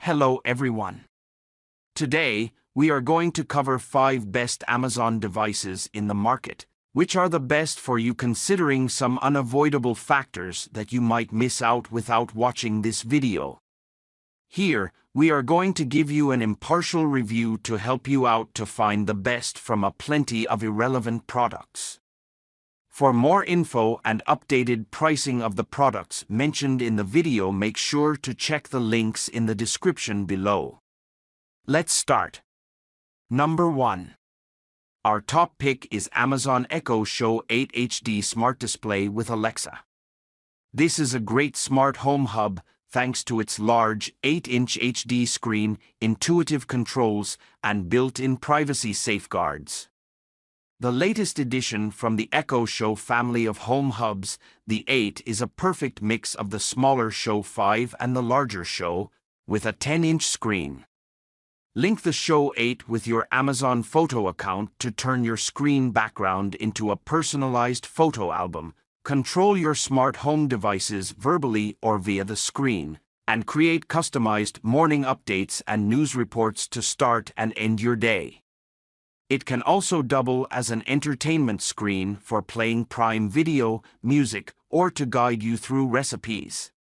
Hello everyone. Today, we are going to cover 5 best Amazon devices in the market, which are the best for you considering some unavoidable factors that you might miss out without watching this video. Here, we are going to give you an impartial review to help you out to find the best from a plenty of irrelevant products. For more info and updated pricing of the products mentioned in the video, make sure to check the links in the description below. Let's start. Number 1. Our top pick is Amazon Echo Show 8 HD Smart Display with Alexa. This is a great smart home hub thanks to its large 8-inch HD screen, intuitive controls, and built-in privacy safeguards. The latest addition from the Echo Show family of home hubs, the 8 is a perfect mix of the smaller Show 5 and the larger Show, with a 10-inch screen. Link the Show 8 with your Amazon photo account to turn your screen background into a personalized photo album, control your smart home devices verbally or via the screen, and create customized morning updates and news reports to start and end your day. It can also double as an entertainment screen for playing Prime Video, music, or to guide you through recipes.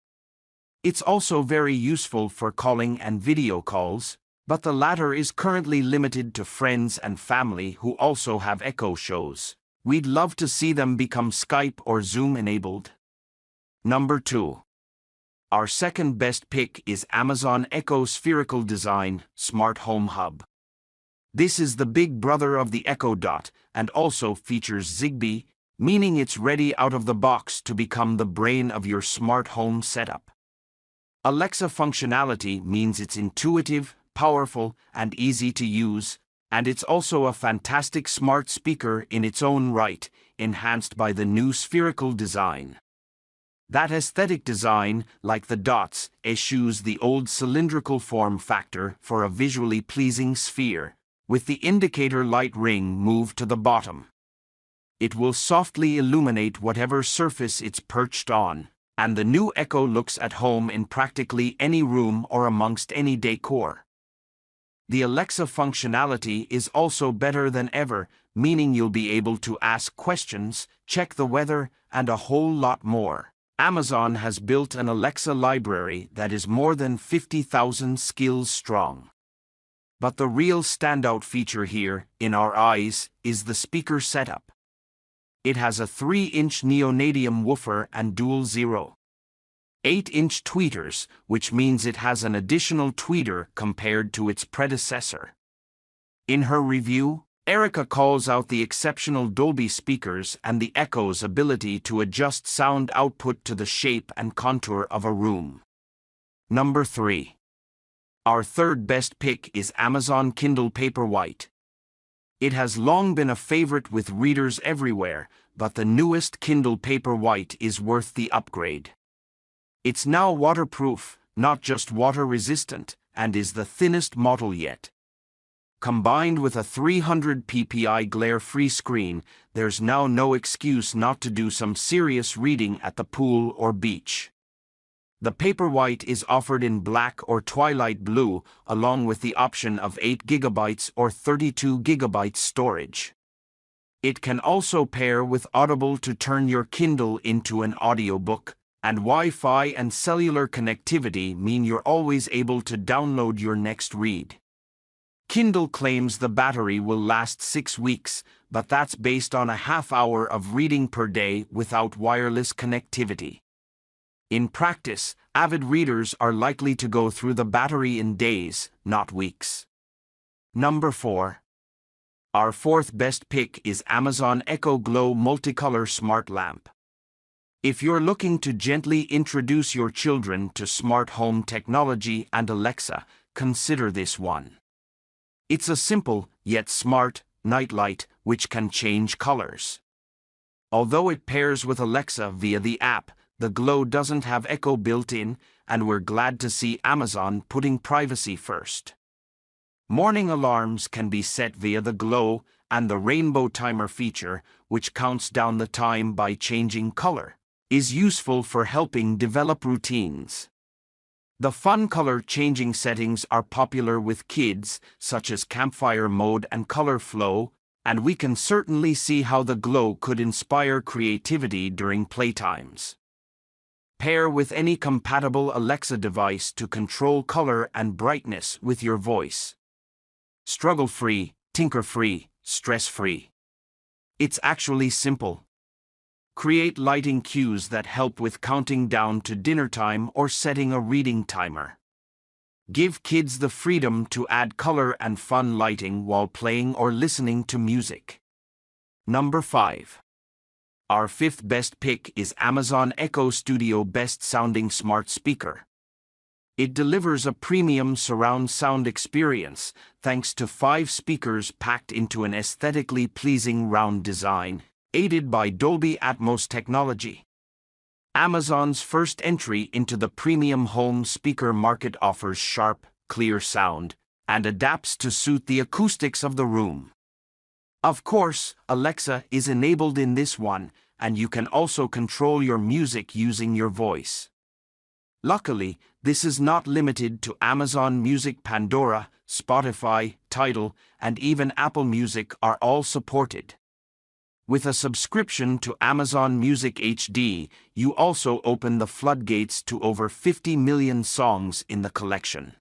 It's also very useful for calling and video calls, but the latter is currently limited to friends and family who also have Echo Shows. We'd love to see them become Skype or Zoom enabled. Number 2. Our second best pick is Amazon Echo Spherical Design Smart Home Hub. This is the big brother of the Echo Dot and also features Zigbee, meaning it's ready out of the box to become the brain of your smart home setup. Alexa functionality means it's intuitive, powerful, and easy to use, and it's also a fantastic smart speaker in its own right, enhanced by the new spherical design. That aesthetic design, like the Dots, eschews the old cylindrical form factor for a visually pleasing sphere, with the indicator light ring moved to the bottom. It will softly illuminate whatever surface it's perched on, and the new Echo looks at home in practically any room or amongst any decor. The Alexa functionality is also better than ever, meaning you'll be able to ask questions, check the weather, and a whole lot more. Amazon has built an Alexa library that is more than 50,000 skills strong. But the real standout feature here, in our eyes, is the speaker setup. It has a 3-inch neonadim woofer and dual 0.8-inch tweeters, which means it has an additional tweeter compared to its predecessor. In her review, Erica calls out the exceptional Dolby speakers and the Echo's ability to adjust sound output to the shape and contour of a room. Number 3. Our third best pick is Amazon Kindle Paperwhite. It has long been a favorite with readers everywhere, but the newest Kindle Paperwhite is worth the upgrade. It's now waterproof, not just water-resistant, and is the thinnest model yet. Combined with a 300 ppi glare-free screen, there's now no excuse not to do some serious reading at the pool or beach. The Paperwhite is offered in black or twilight blue, along with the option of 8 GB or 32 GB storage. It can also pair with Audible to turn your Kindle into an audiobook, and Wi-Fi and cellular connectivity mean you're always able to download your next read. Kindle claims the battery will last 6 weeks, but that's based on a half-hour of reading per day without wireless connectivity. In practice, avid readers are likely to go through the battery in days, not weeks. Number 4. Our fourth best pick is Amazon Echo Glow Multicolor Smart Lamp. If you're looking to gently introduce your children to smart home technology and Alexa, consider this one. It's a simple, yet smart, nightlight which can change colors. Although it pairs with Alexa via the app, the Glow doesn't have Echo built in, and we're glad to see Amazon putting privacy first. Morning alarms can be set via the Glow, and the rainbow timer feature, which counts down the time by changing color, is useful for helping develop routines. The fun color changing settings are popular with kids, such as campfire mode and color flow, and we can certainly see how the Glow could inspire creativity during playtimes. Pair with any compatible Alexa device to control color and brightness with your voice. Struggle-free, tinker-free, stress-free. It's actually simple. Create lighting cues that help with counting down to dinner time or setting a reading timer. Give kids the freedom to add color and fun lighting while playing or listening to music. Number 5. Our fifth best pick is Amazon Echo Studio Best Sounding Smart Speaker. It delivers a premium surround sound experience thanks to 5 speakers packed into an aesthetically pleasing round design, aided by Dolby Atmos technology. Amazon's first entry into the premium home speaker market offers sharp, clear sound and adapts to suit the acoustics of the room. Of course, Alexa is enabled in this one, and you can also control your music using your voice. Luckily, this is not limited to Amazon Music. Pandora, Spotify, Tidal, and even Apple Music are all supported. With a subscription to Amazon Music HD, you also open the floodgates to over 50 million songs in the collection.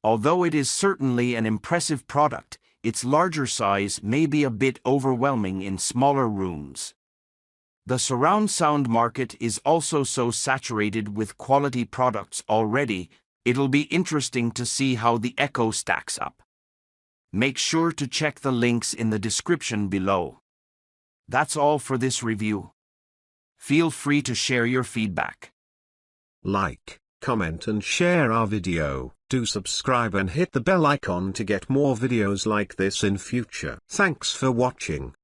Although it is certainly an impressive product, its larger size may be a bit overwhelming in smaller rooms. The surround sound market is also so saturated with quality products already, it'll be interesting to see how the Echo stacks up. Make sure to check the links in the description below. That's all for this review. Feel free to share your feedback. Like, comment and share our video. Do subscribe and hit the bell icon to get more videos like this in future. Thanks for watching.